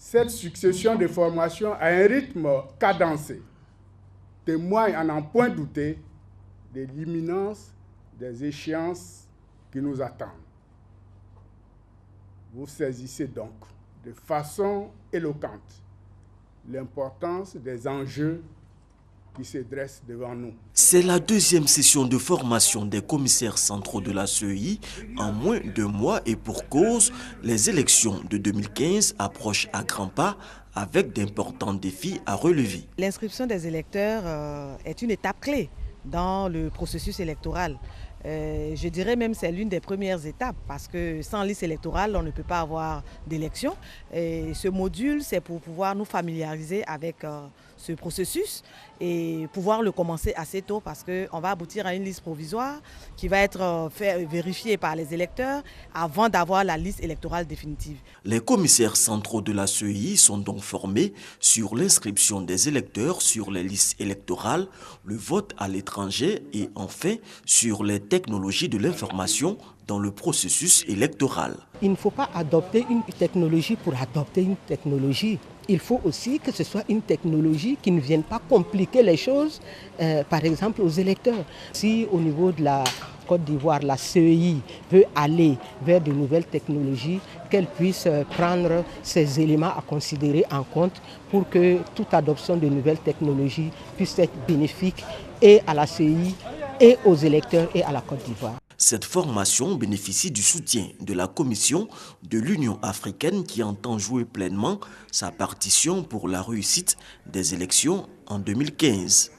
Cette succession de formations à un rythme cadencé témoigne à n'en point douter de l'imminence des échéances qui nous attendent. Vous saisissez donc de façon éloquente l'importance des enjeux qui se dressent devant nous. C'est la deuxième session de formation des commissaires centraux de la CEI en moins de mois et pour cause, les élections de 2015 approchent à grands pas avec d'importants défis à relever. L'inscription des électeurs est une étape clé dans le processus électoral. Je dirais même que c'est l'une des premières étapes parce que sans liste électorale, on ne peut pas avoir d'élection. Et ce module, c'est pour pouvoir nous familiariser avec ce processus et pouvoir le commencer assez tôt parce qu'on va aboutir à une liste provisoire qui va être vérifiée par les électeurs avant d'avoir la liste électorale définitive. Les commissaires centraux de la CEI sont donc formés sur l'inscription des électeurs sur les listes électorales, le vote à l'étranger et enfin sur les technologies de l'information dans le processus électoral. Il ne faut pas adopter une technologie pour adopter une technologie. Il faut aussi que ce soit une technologie qui ne vienne pas compliquer les choses, par exemple aux électeurs. Si au niveau de la Côte d'Ivoire, la CEI veut aller vers de nouvelles technologies, qu'elle puisse prendre ces éléments à considérer en compte pour que toute adoption de nouvelles technologies puisse être bénéfique et à la CEI, et aux électeurs et à la Côte d'Ivoire. Cette formation bénéficie du soutien de la Commission de l'Union africaine qui entend jouer pleinement sa partition pour la réussite des élections en 2015.